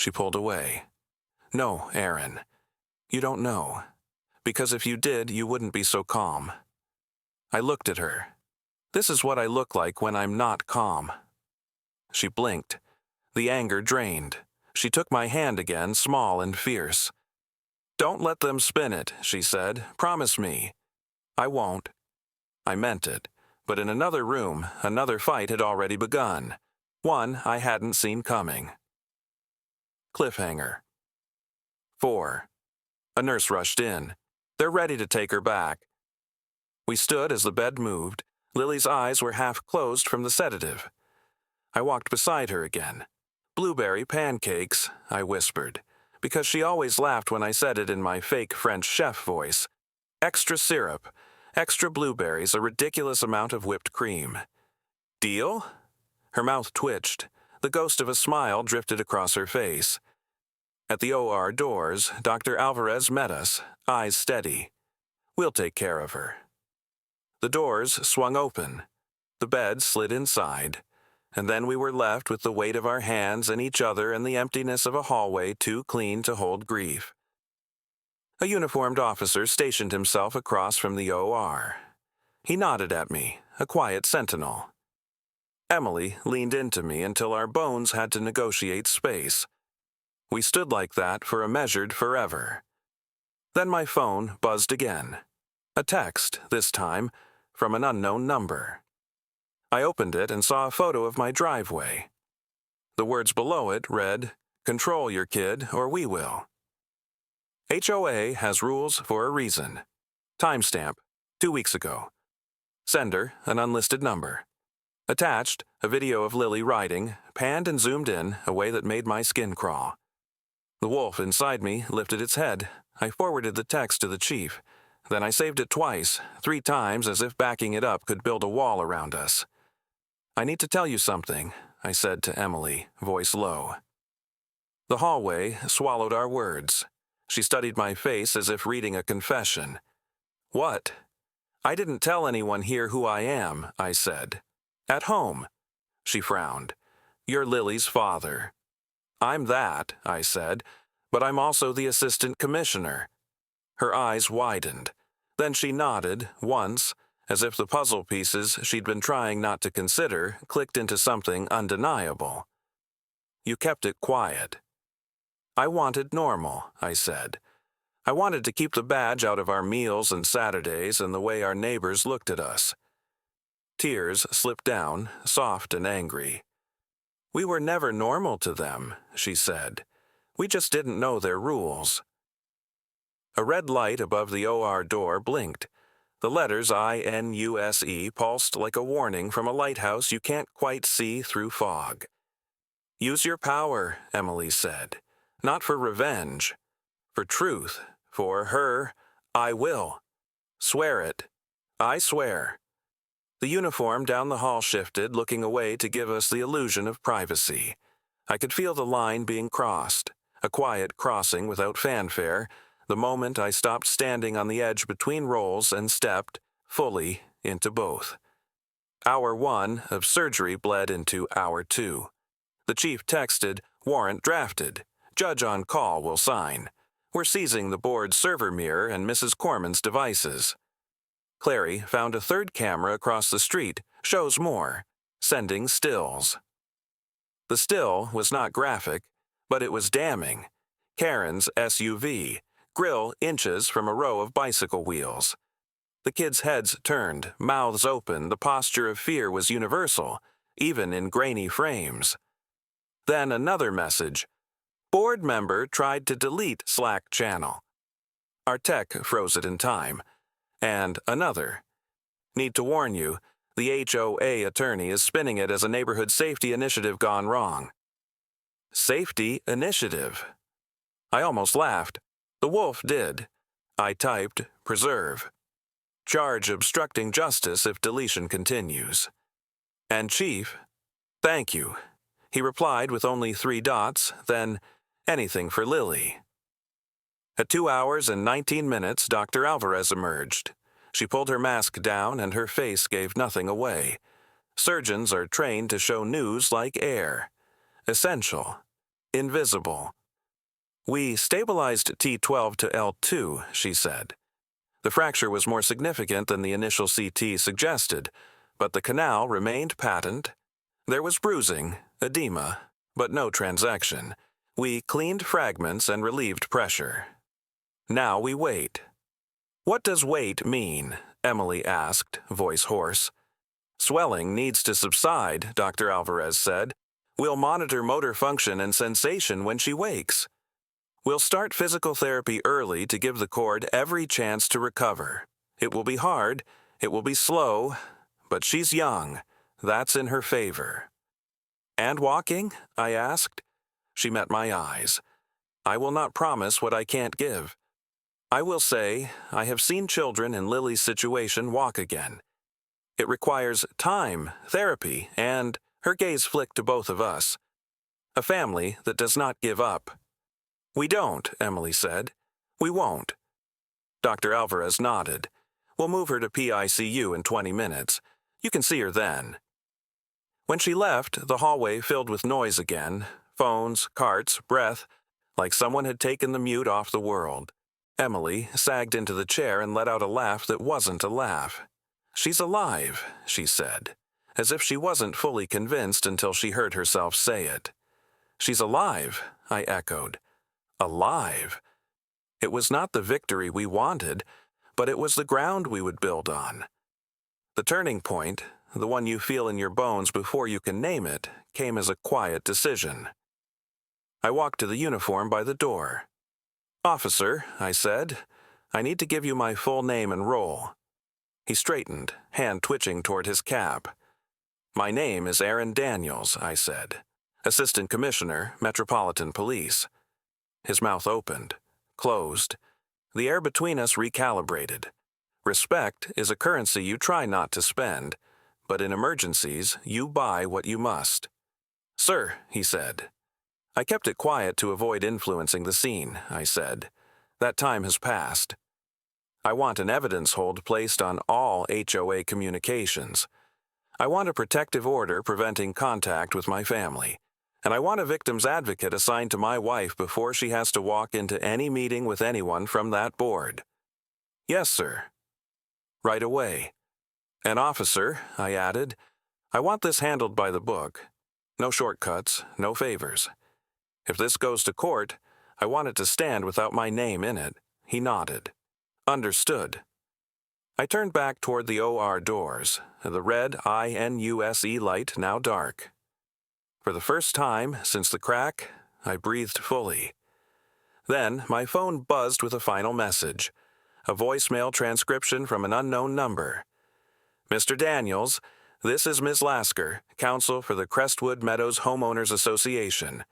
She pulled away. No, Aaron. You don't know. Because if you did, you wouldn't be so calm. I looked at her. This is what I look like when I'm not calm. She blinked. The anger drained. She took my hand again, small and fierce. Don't let them spin it, she said. Promise me. I won't. I meant it, but in another room, another fight had already begun. One I hadn't seen coming. Cliffhanger. 4. A nurse rushed in. They're ready to take her back. We stood as the bed moved. Lily's eyes were half closed from the sedative. I walked beside her again. Blueberry pancakes, I whispered, because she always laughed when I said it in my fake French chef voice. Extra syrup, extra blueberries, a ridiculous amount of whipped cream. Deal? Her mouth twitched. The ghost of a smile drifted across her face. At the OR doors, Dr. Alvarez met us, eyes steady. We'll take care of her. The doors swung open. The bed slid inside. And then we were left with the weight of our hands and each other and the emptiness of a hallway too clean to hold grief. A uniformed officer stationed himself across from the OR. He nodded at me, a quiet sentinel. Emily leaned into me until our bones had to negotiate space. We stood like that for a measured forever. Then my phone buzzed again. A text, this time, from an unknown number. I opened it and saw a photo of my driveway. The words below it read, "Control your kid or we will." HOA has rules for a reason. Timestamp, 2 weeks ago. Sender, an unlisted number. Attached, a video of Lily riding, panned and zoomed in, a way that made my skin crawl. The wolf inside me lifted its head. I forwarded the text to the chief. Then I saved it twice, 3 times, as if backing it up could build a wall around us. I need to tell you something, I said to Emily, voice low. The hallway swallowed our words. She studied my face as if reading a confession. What? I didn't tell anyone here who I am, I said. At home. She frowned. You're Lily's father. I'm that, I said, but I'm also the assistant commissioner. Her eyes widened. Then she nodded, once, as if the puzzle pieces she'd been trying not to consider clicked into something undeniable. You kept it quiet. I wanted normal, I said. I wanted to keep the badge out of our meals and Saturdays and the way our neighbors looked at us. Tears slipped down, soft and angry. We were never normal to them, she said. We just didn't know their rules. A red light above the OR door blinked. The letters INUSE pulsed like a warning from a lighthouse you can't quite see through fog. Use your power, Emily said. Not for revenge. For truth. For her, I will. Swear it. I swear. The uniform down the hall shifted, looking away to give us the illusion of privacy. I could feel the line being crossed, a quiet crossing without fanfare, the moment I stopped standing on the edge between roles and stepped, fully, into both. Hour 1 of surgery bled into Hour 2. The chief texted, "Warrant drafted. Judge on call will sign. We're seizing the board's server mirror and Mrs. Corman's devices." Clary found a third camera across the street, shows more, sending stills. The still was not graphic, but it was damning. Karen's SUV, grill inches from a row of bicycle wheels. The kids' heads turned, mouths open, the posture of fear was universal, even in grainy frames. Then another message. Board member tried to delete Slack channel. Our tech froze it in time. And another. Need to warn you, the HOA attorney is spinning it as a neighborhood safety initiative gone wrong. Safety initiative. I almost laughed. The wolf did. I typed, preserve. Charge obstructing justice if deletion continues. And Chief, thank you. He replied with only 3 dots, then, anything for Lily. At 2 hours and 19 minutes, Dr. Alvarez emerged. She pulled her mask down and her face gave nothing away. Surgeons are trained to show news like air. Essential. invisible. We stabilized T12 to L2, she said. The fracture was more significant than the initial CT suggested, but the canal remained patent. There was bruising, edema, but no transaction. We cleaned fragments and relieved pressure. Now we wait. What does wait mean? Emily asked, voice hoarse. Swelling needs to subside, Dr. Alvarez said. We'll monitor motor function and sensation when she wakes. We'll start physical therapy early to give the cord every chance to recover. It will be hard, it will be slow, but she's young. That's in her favor. And walking? I asked. She met my eyes. I will not promise what I can't give. I will say, I have seen children in Lily's situation walk again. It requires time, therapy, and, her gaze flicked to both of us, a family that does not give up. We don't, Emily said. We won't. Dr. Alvarez nodded. We'll move her to PICU in 20 minutes. You can see her then. When she left, the hallway filled with noise again, phones, carts, breath, like someone had taken the mute off the world. Emily sagged into the chair and let out a laugh that wasn't a laugh. She's alive, she said, as if she wasn't fully convinced until she heard herself say it. She's alive, I echoed. Alive. It was not the victory we wanted, but it was the ground we would build on. The turning point, the one you feel in your bones before you can name it, came as a quiet decision. I walked to the uniform by the door. Officer, I said, I need to give you my full name and role. He straightened, hand twitching toward his cap. My name is Aaron Daniels, I said. Assistant Commissioner, Metropolitan Police. His mouth opened, closed. The air between us recalibrated. Respect is a currency you try not to spend, but in emergencies, you buy what you must. Sir, he said. I kept it quiet to avoid influencing the scene, I said. That time has passed. I want an evidence hold placed on all HOA communications. I want a protective order preventing contact with my family. And I want a victim's advocate assigned to my wife before she has to walk into any meeting with anyone from that board. Yes, sir. Right away. And officer, I added, I want this handled by the book. No shortcuts, no favors. If this goes to court, I want it to stand without my name in it. He nodded. Understood. I turned back toward the OR doors, the red INUSE light now dark. For the first time since the crack, I breathed fully. Then my phone buzzed with a final message, a voicemail transcription from an unknown number. Mr. Daniels, this is Ms. Lasker, counsel for the Crestwood Meadows Homeowners Association.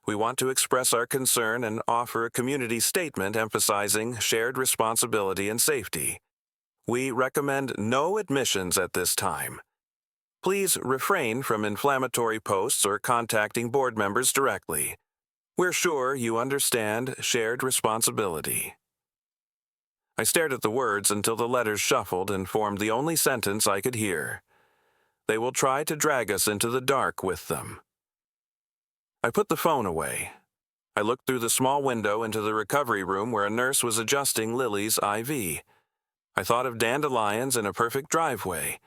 We want to express our concern and offer a community statement emphasizing shared responsibility and safety. We recommend no admissions at this time. Please refrain from inflammatory posts or contacting board members directly. We're sure you understand shared responsibility. I stared at the words until the letters shuffled and formed the only sentence I could hear. They will try to drag us into the dark with them. I put the phone away. I looked through the small window into the recovery room where a nurse was adjusting Lily's IV. I thought of dandelions in a perfect driveway,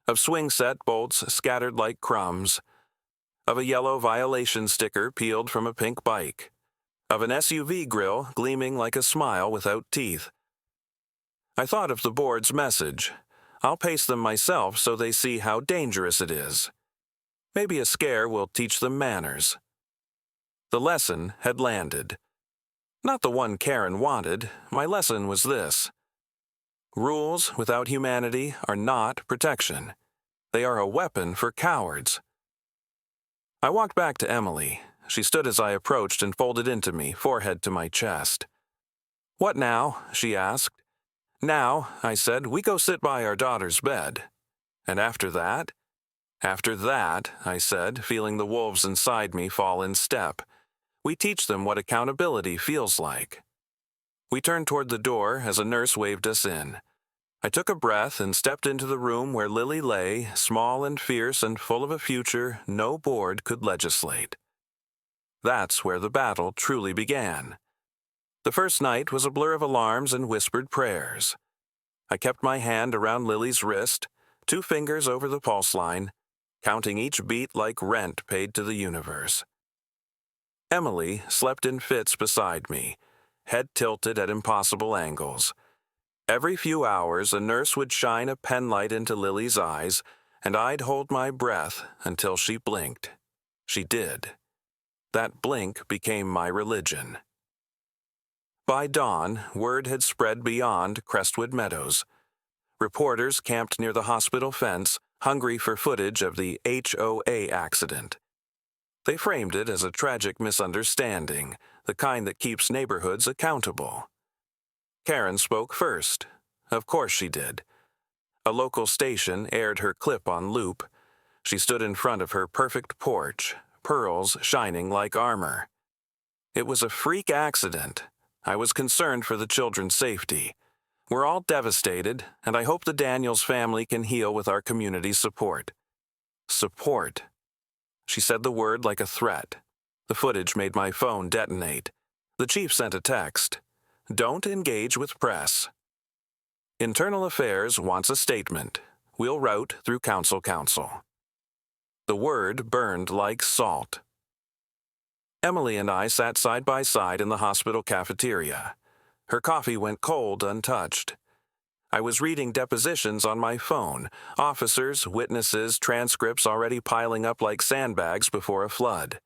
of swing set bolts scattered like crumbs, of a yellow violation sticker peeled from a pink bike, of an SUV grill gleaming like a smile without teeth. I thought of the board's message. I'll paste them myself so they see how dangerous it is. Maybe a scare will teach them manners. The lesson had landed. Not the one Karen wanted. My lesson was this. Rules without humanity are not protection. They are a weapon for cowards. I walked back to Emily. She stood as I approached and folded into me, forehead to my chest. What now? She asked. Now, I said, we go sit by our daughter's bed. And after that? After that, I said, feeling the wolves inside me fall in step. We teach them what accountability feels like. We turned toward the door as a nurse waved us in. I took a breath and stepped into the room where Lily lay, small and fierce and full of a future no board could legislate. That's where the battle truly began. The first night was a blur of alarms and whispered prayers. I kept my hand around Lily's wrist, 2 fingers over the pulse line, counting each beat like rent paid to the universe. Emily slept in fits beside me, head tilted at impossible angles. Every few hours, a nurse would shine a penlight into Lily's eyes, and I'd hold my breath until she blinked. She did. That blink became my religion. By dawn, word had spread beyond Crestwood Meadows. Reporters camped near the hospital fence, hungry for footage of the HOA accident. They framed it as a tragic misunderstanding, the kind that keeps neighborhoods accountable. Karen spoke first. Of course she did. A local station aired her clip on loop. She stood in front of her perfect porch, pearls shining like armor. It was a freak accident. I was concerned for the children's safety. We're all devastated, and I hope the Daniels family can heal with our community's support. Support. She said the word like a threat. The footage made my phone detonate. The chief sent a text. Don't engage with press. Internal Affairs wants a statement. We'll route through council. The word burned like salt. Emily and I sat side by side in the hospital cafeteria. Her coffee went cold untouched. I was reading depositions on my phone, officers, witnesses, transcripts already piling up like sandbags before a flood.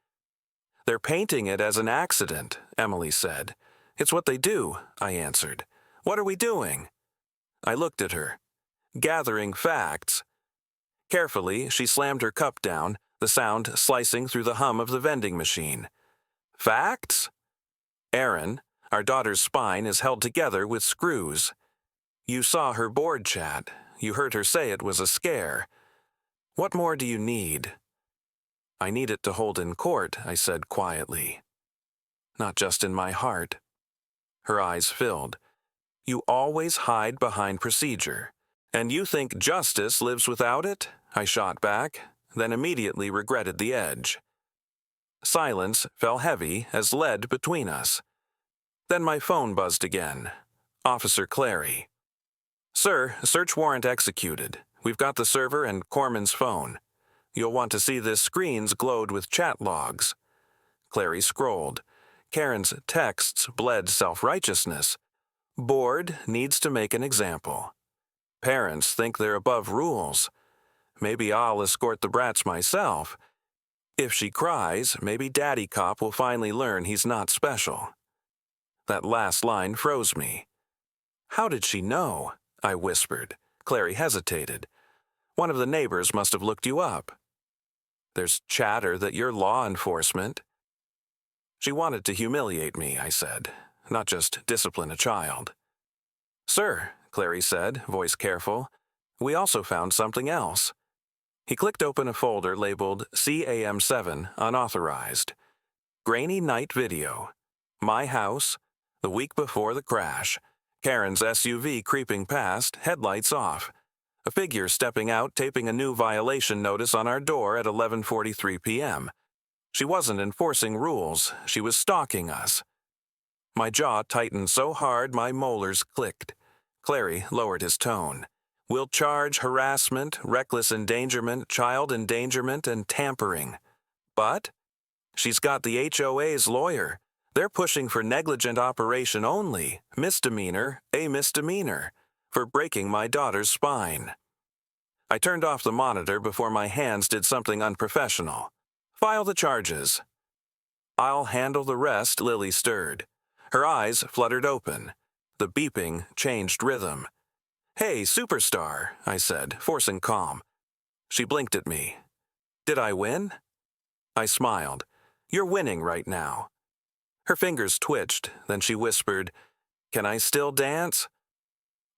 They're painting it as an accident, Emily said. It's what they do, I answered. What are we doing? I looked at her. Gathering facts. Carefully, she slammed her cup down, the sound slicing through the hum of the vending machine. Facts? Erin, our daughter's spine is held together with screws. You saw her board chat. You heard her say it was a scare. What more do you need? I need it to hold in court, I said quietly. Not just in my heart. Her eyes filled. You always hide behind procedure. And you think justice lives without it? I shot back, then immediately regretted the edge. Silence fell heavy as lead between us. Then my phone buzzed again. Officer Clary. Sir, search warrant executed. We've got the server and Corman's phone. You'll want to see this screen's glowed with chat logs. Clary scrolled. Karen's texts bled self-righteousness. Board needs to make an example. Parents think they're above rules. Maybe I'll escort the brats myself. If she cries, maybe Daddy Cop will finally learn he's not special. That last line froze me. How did she know? I whispered. Clary hesitated. One of the neighbors must have looked you up. There's chatter that you're law enforcement. She wanted to humiliate me, I said, not just discipline a child. Sir, Clary said, voice careful, we also found something else. He clicked open a folder labeled CAM7 Unauthorized. Grainy night video. My house. The week before the crash. Karen's SUV creeping past, headlights off. A figure stepping out taping a new violation notice on our door at 11:43 p.m. She wasn't enforcing rules. She was stalking us. My jaw tightened so hard my molars clicked. Clary lowered his tone. We'll charge harassment, reckless endangerment, child endangerment, and tampering. But she's got the HOA's lawyer. They're pushing for negligent operation only, misdemeanor, a misdemeanor, for breaking my daughter's spine. I turned off the monitor before my hands did something unprofessional. File the charges. I'll handle the rest, Lily stirred. Her eyes fluttered open. The beeping changed rhythm. Hey, superstar, I said, forcing calm. She blinked at me. Did I win? I smiled. You're winning right now. Her fingers twitched, then she whispered, Can I still dance?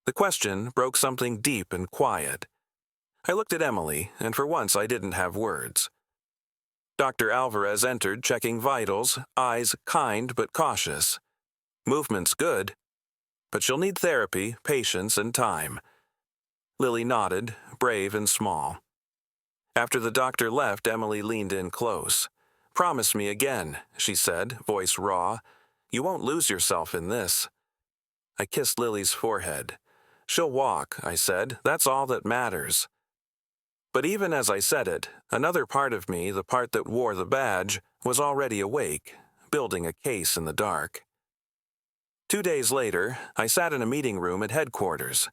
The question broke something deep and quiet. I looked at Emily, and for once I didn't have words. Dr. Alvarez entered, checking vitals, eyes kind but cautious. Movement's good, but she'll need therapy, patience, and time. Lily nodded, brave and small. After the doctor left, Emily leaned in close. "Promise me again," she said, voice raw. "You won't lose yourself in this." I kissed Lily's forehead. "She'll walk," I said. "That's all that matters." But even as I said it, another part of me, the part that wore the badge, was already awake, building a case in the dark. 2 days later, I sat in a meeting room at headquarters.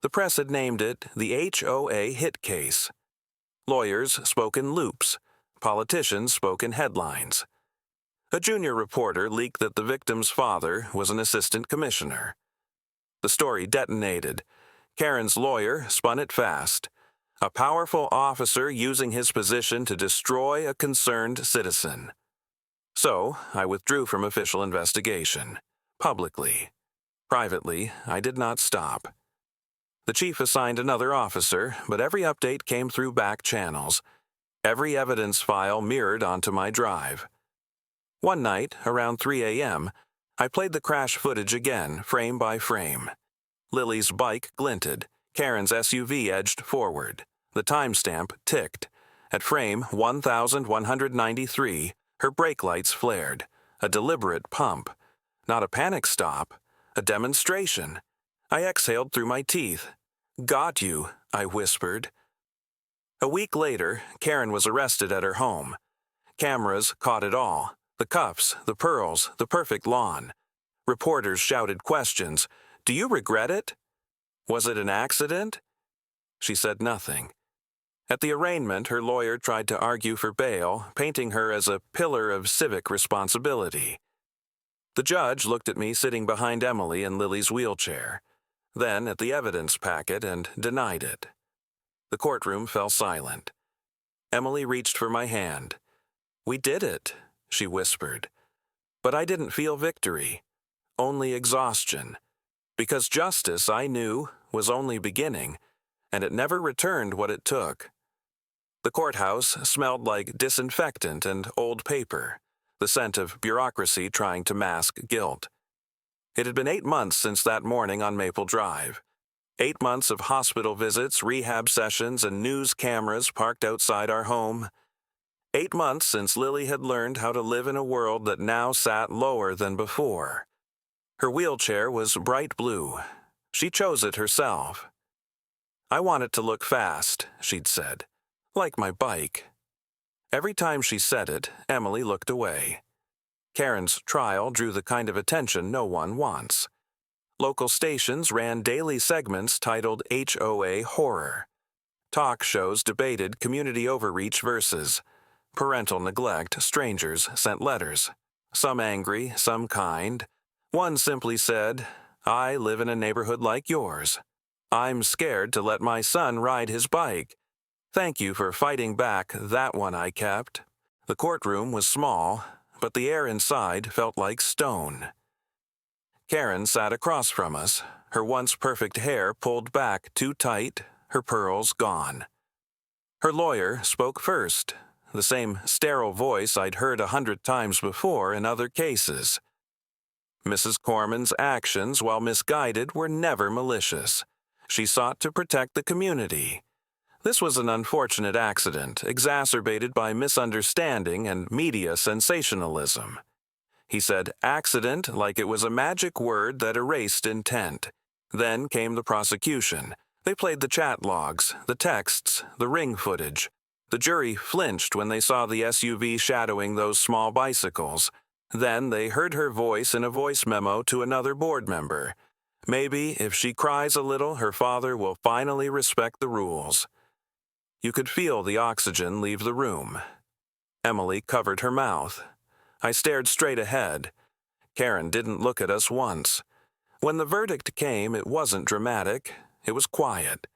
The press had named it the HOA hit case. Lawyers spoke in loops. Politicians spoke in headlines. A junior reporter leaked that the victim's father was an assistant commissioner. The story detonated. Karen's lawyer spun it fast. A powerful officer using his position to destroy a concerned citizen. So, I withdrew from official investigation. Publicly. Privately, I did not stop. The chief assigned another officer, but every update came through back channels. Every evidence file mirrored onto my drive. One night, around 3 a.m., I played the crash footage again, frame by frame. Lily's bike glinted. Karen's SUV edged forward. The timestamp ticked. At frame 1193, her brake lights flared. A deliberate pump. Not a panic stop. A demonstration. I exhaled through my teeth. "Got you," I whispered. A week later, Karen was arrested at her home. Cameras caught it all. The cuffs, the pearls, the perfect lawn. Reporters shouted questions. "Do you regret it? Was it an accident?" She said nothing. At the arraignment, her lawyer tried to argue for bail, painting her as a pillar of civic responsibility. The judge looked at me sitting behind Emily in Lily's wheelchair, then at the evidence packet and denied it. The courtroom fell silent. Emily reached for my hand. "We did it," she whispered. But I didn't feel victory, only exhaustion. Because justice, I knew, was only beginning, and it never returned what it took. The courthouse smelled like disinfectant and old paper, the scent of bureaucracy trying to mask guilt. It had been 8 months since that morning on Maple Drive. 8 months of hospital visits, rehab sessions, and news cameras parked outside our home. 8 months since Lily had learned how to live in a world that now sat lower than before. Her wheelchair was bright blue. She chose it herself. "I want it to look fast," she'd said. "Like my bike." Every time she said it, Emily looked away. Karen's trial drew the kind of attention no one wants. Local stations ran daily segments titled HOA Horror. Talk shows debated community overreach versus parental neglect. Strangers sent letters. Some angry, some kind. One simply said, "I live in a neighborhood like yours. I'm scared to let my son ride his bike. Thank you for fighting back, that one I kept." The courtroom was small, but the air inside felt like stone. Karen sat across from us, her once perfect hair pulled back too tight, her pearls gone. Her lawyer spoke first, the same sterile voice I'd heard 100 times before in other cases. Mrs. Corman's actions, while misguided, were never malicious. She sought to protect the community. This was an unfortunate accident, exacerbated by misunderstanding and media sensationalism. He said accident like it was a magic word that erased intent. Then came the prosecution. They played the chat logs, the texts, the ring footage. The jury flinched when they saw the SUV shadowing those small bicycles. Then they heard her voice in a voice memo to another board member. Maybe if she cries a little, her father will finally respect the rules. You could feel the oxygen leave the room. Emily covered her mouth. I stared straight ahead. Karen didn't look at us once. When the verdict came, it wasn't dramatic. It was quiet.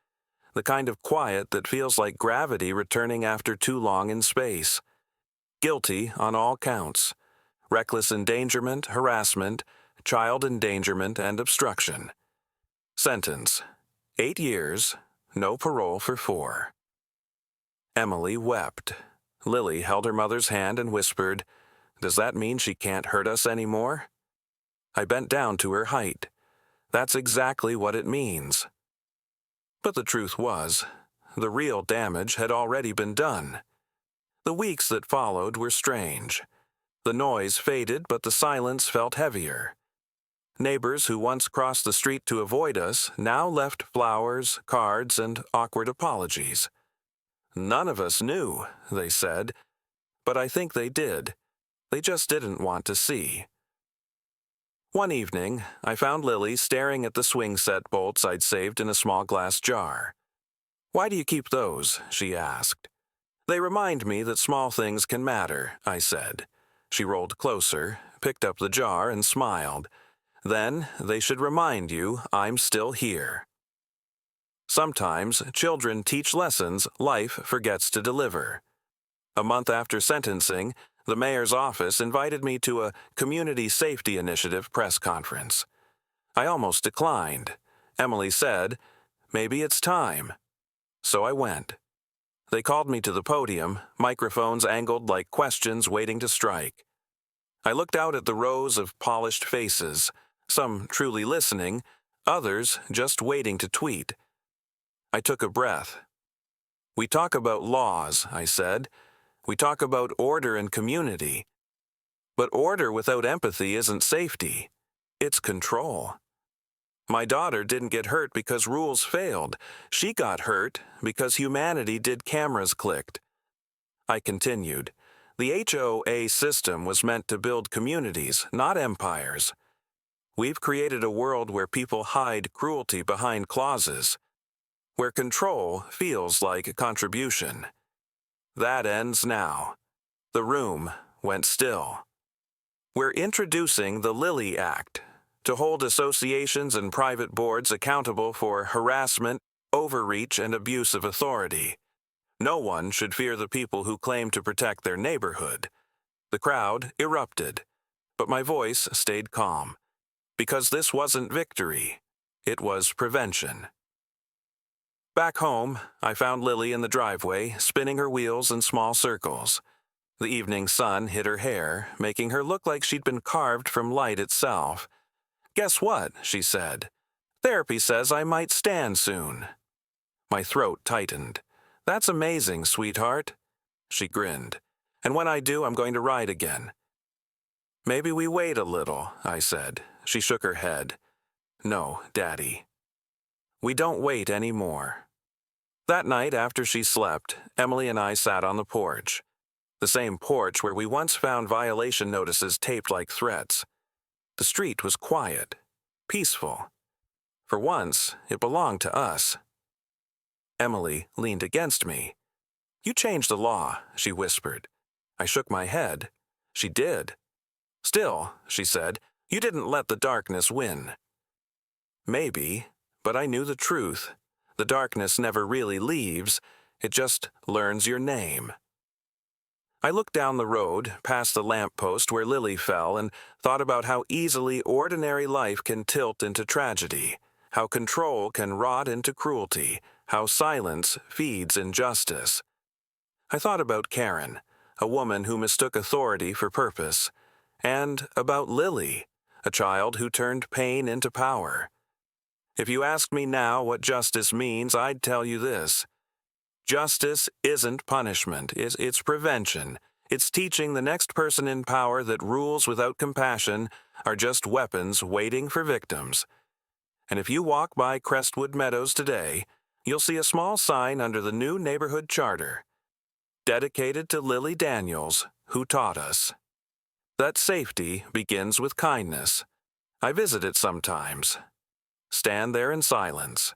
The kind of quiet that feels like gravity returning after too long in space. Guilty on all counts. Reckless endangerment, harassment, child endangerment, and obstruction. Sentence: 8 years, no parole for 4. Emily wept. Lily held her mother's hand and whispered, "Does that mean she can't hurt us anymore?" I bent down to her height. That's exactly what it means. But the truth was, the real damage had already been done. The weeks that followed were strange. The noise faded, but the silence felt heavier. Neighbors who once crossed the street to avoid us now left flowers, cards, and awkward apologies. None of us knew, they said, but I think they did. They just didn't want to see. One evening, I found Lily staring at the swing set bolts I'd saved in a small glass jar. "Why do you keep those?" she asked. "They remind me that small things can matter," I said. She rolled closer, picked up the jar, and smiled. "Then they should remind you I'm still here." Sometimes children teach lessons life forgets to deliver. A month after sentencing, the mayor's office invited me to a Community Safety Initiative press conference. I almost declined. Emily said, "Maybe it's time." So I went. They called me to the podium, microphones angled like questions waiting to strike. I looked out at the rows of polished faces, some truly listening, others just waiting to tweet. I took a breath. "We talk about laws," I said. "We talk about order and community. But order without empathy isn't safety. It's control. My daughter didn't get hurt because rules failed. She got hurt because humanity did cameras clicked." I continued. The HOA system was meant to build communities, not empires. We've created a world where people hide cruelty behind clauses, where control feels like a contribution. That ends now. The room went still. We're introducing the Lily Act to hold associations and private boards accountable for harassment, overreach, and abuse of authority. No one should fear the people who claim to protect their neighborhood. The crowd erupted, but my voice stayed calm, because this wasn't victory. It was prevention. Back home, I found Lily in the driveway, spinning her wheels in small circles. The evening sun hit her hair, making her look like she'd been carved from light itself. "Guess what?" she said. "Therapy says I might stand soon." My throat tightened. "That's amazing, sweetheart." She grinned. "And when I do, I'm going to ride again." "Maybe we wait a little," I said. She shook her head. "No, Daddy. We don't wait anymore." That night, after she slept, Emily and I sat on the porch. The same porch where we once found violation notices taped like threats. The street was quiet, peaceful. For once, it belonged to us. Emily leaned against me. "You changed the law," she whispered. I shook my head. She did. "Still," she said, "you didn't let the darkness win." Maybe, but I knew the truth. The darkness never really leaves. It just learns your name. I looked down the road, past the lamppost where Lily fell, and thought about how easily ordinary life can tilt into tragedy, how control can rot into cruelty, how silence feeds injustice. I thought about Karen, a woman who mistook authority for purpose, and about Lily, a child who turned pain into power. If you asked me now what justice means, I'd tell you this. Justice isn't punishment, it's prevention. It's teaching the next person in power that rules without compassion are just weapons waiting for victims. And if you walk by Crestwood Meadows today, you'll see a small sign under the new neighborhood charter, dedicated to Lily Daniels, who taught us that safety begins with kindness. I visit it sometimes. Stand there in silence.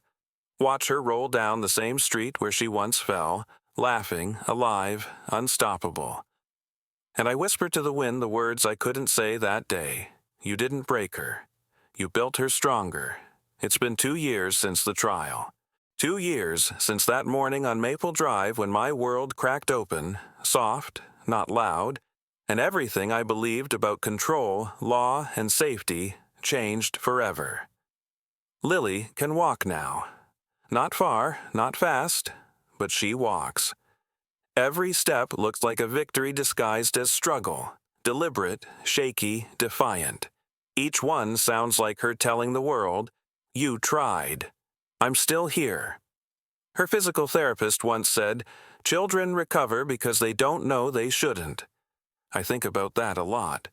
Watch her roll down the same street where she once fell, laughing, alive, unstoppable. And I whisper to the wind the words I couldn't say that day. You didn't break her. You built her stronger. It's been 2 years since the trial. 2 years since that morning on Maple Drive when my world cracked open, soft, not loud, and everything I believed about control, law, and safety changed forever. Lily can walk now. Not far, not fast, but she walks. Every step looks like a victory disguised as struggle, deliberate, shaky, defiant. Each one sounds like her telling the world, "You tried. I'm still here." Her physical therapist once said, "Children recover because they don't know they shouldn't." I think about that a lot.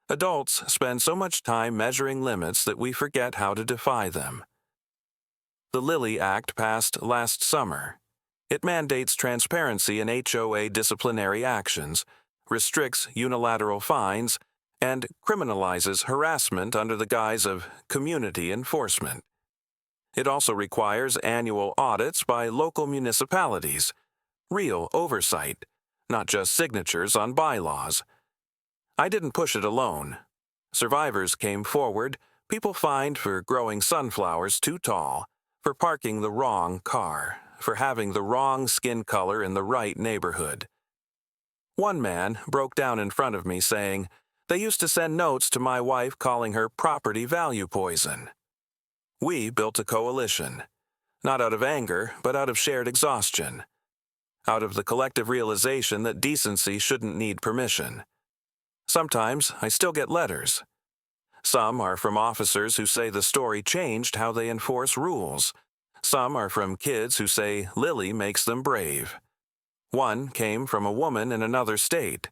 Adults spend so much time measuring limits that we forget how to defy them. The Lilly Act passed last summer. It mandates transparency in HOA disciplinary actions, restricts unilateral fines, and criminalizes harassment under the guise of community enforcement. It also requires annual audits by local municipalities, real oversight, not just signatures on bylaws. I didn't push it alone. Survivors came forward, people fined for growing sunflowers too tall, for parking the wrong car, for having the wrong skin color in the right neighborhood. One man broke down in front of me saying, "They used to send notes to my wife calling her property value poison." We built a coalition, not out of anger, but out of shared exhaustion, out of the collective realization that decency shouldn't need permission. Sometimes I still get letters. Some are from officers who say the story changed how they enforce rules. Some are from kids who say Lilly makes them brave. One came from a woman in another state.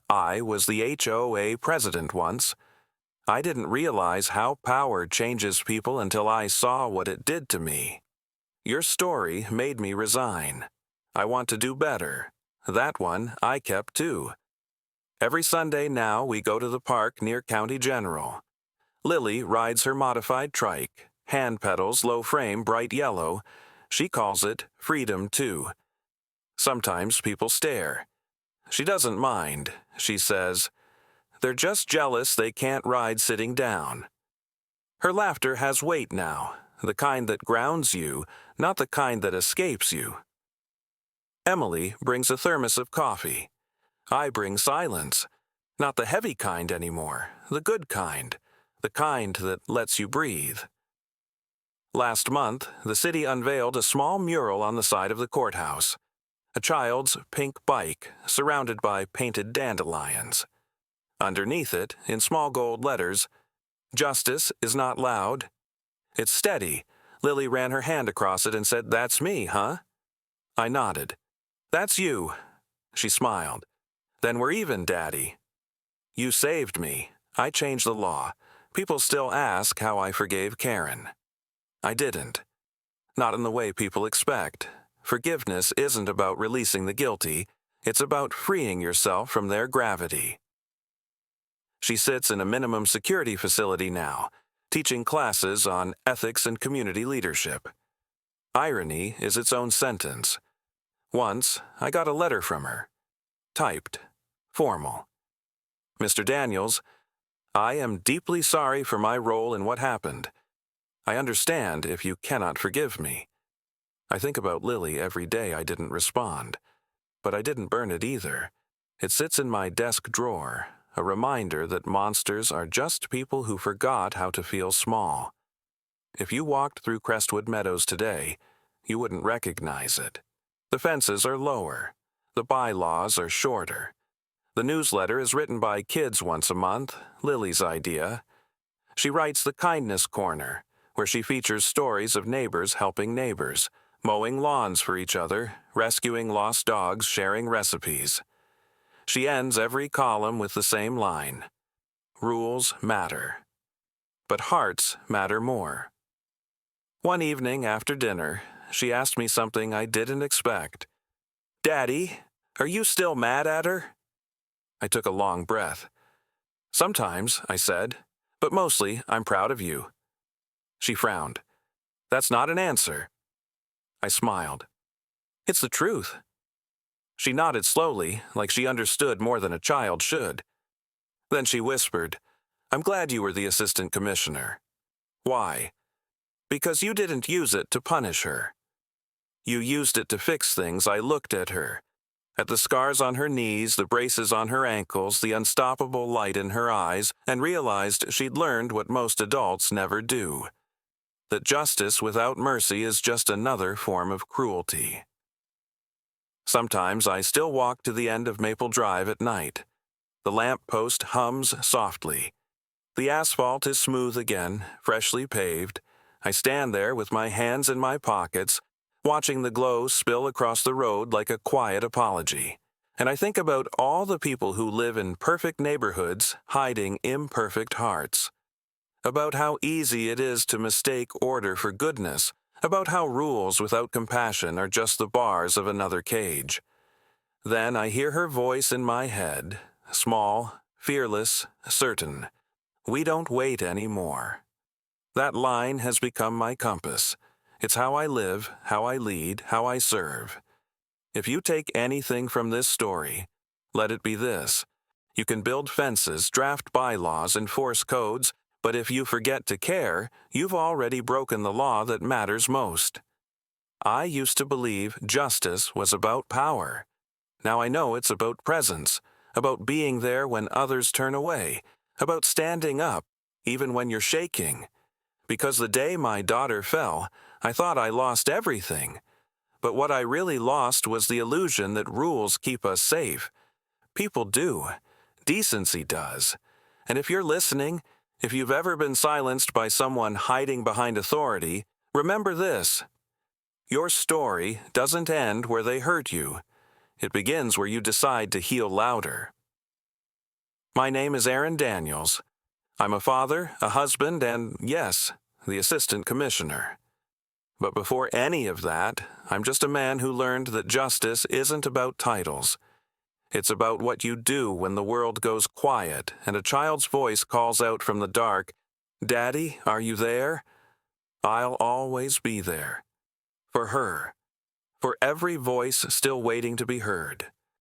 I was the HOA president once. I didn't realize how power changes people until I saw what it did to me. Your story made me resign. I want to do better. That one I kept too. Every Sunday now we go to the park near County General. Lily rides her modified trike, hand pedals low frame bright yellow. She calls it Freedom 2. Sometimes people stare. She doesn't mind. She says, "They're just jealous they can't ride sitting down." Her laughter has weight now, the kind that grounds you, not the kind that escapes you. Emily brings a thermos of coffee. I bring silence, not the heavy kind anymore, the good kind, the kind that lets you breathe. Last month, the city unveiled a small mural on the side of the courthouse, a child's pink bike surrounded by painted dandelions. Underneath it, in small gold letters, "Justice is not loud." It's steady. Lily ran her hand across it and said, "That's me, huh?" I nodded. "That's you." She smiled. "Then we're even, Daddy." You saved me. I changed the law. People still ask how I forgave Karen. I didn't. Not in the way people expect. Forgiveness isn't about releasing the guilty. It's about freeing yourself from their gravity. She sits in a minimum security facility now, teaching classes on ethics and community leadership. Irony is its own sentence. Once, I got a letter from her. Typed. Formal. "Mr. Daniels, I am deeply sorry for my role in what happened. I understand if you cannot forgive me. I think about Lily every day I didn't respond. But I didn't burn it either. It sits in my desk drawer, a reminder that monsters are just people who forgot how to feel small. If you walked through Crestwood Meadows today, you wouldn't recognize it. The fences are lower. The bylaws are shorter. The newsletter is written by kids once a month, Lily's idea. She writes the Kindness Corner, where she features stories of neighbors helping neighbors, mowing lawns for each other, rescuing lost dogs, sharing recipes. She ends every column with the same line: "Rules matter. But hearts matter more." One evening after dinner, she asked me something I didn't expect. "Daddy, are you still mad at her?" I took a long breath. "Sometimes," I said, "but mostly I'm proud of you." She frowned. "That's not an answer." I smiled. "It's the truth." She nodded slowly, like she understood more than a child should. Then she whispered, "I'm glad you were the assistant commissioner." "Why?" "Because you didn't use it to punish her. You used it to fix things." I looked at her, at the scars on her knees, the braces on her ankles, the unstoppable light in her eyes, and realized she'd learned what most adults never do: that justice without mercy is just another form of cruelty. Sometimes I still walk to the end of Maple Drive at night. The lamp post hums softly. The asphalt is smooth again, freshly paved. I stand there with my hands in my pockets, watching the glow spill across the road like a quiet apology. And I think about all the people who live in perfect neighborhoods hiding imperfect hearts. About how easy it is to mistake order for goodness, about how rules without compassion are just the bars of another cage. Then I hear her voice in my head, small, fearless, certain. We don't wait anymore. That line has become my compass. It's how I live, how I lead, how I serve. If you take anything from this story, let it be this. You can build fences, draft bylaws, enforce codes, but if you forget to care, you've already broken the law that matters most. I used to believe justice was about power. Now I know it's about presence, about being there when others turn away, about standing up, even when you're shaking. Because the day my daughter fell, I thought I lost everything. But what I really lost was the illusion that rules keep us safe. People do. Decency does. And if you're listening, if you've ever been silenced by someone hiding behind authority, remember this. Your story doesn't end where they hurt you. It begins where you decide to heal louder. My name is Aaron Daniels. I'm a father, a husband, and, yes, the assistant commissioner. But before any of that, I'm just a man who learned that justice isn't about titles. It's about what you do when the world goes quiet and a child's voice calls out from the dark, "Daddy, are you there?" I'll always be there. For her. For every voice still waiting to be heard.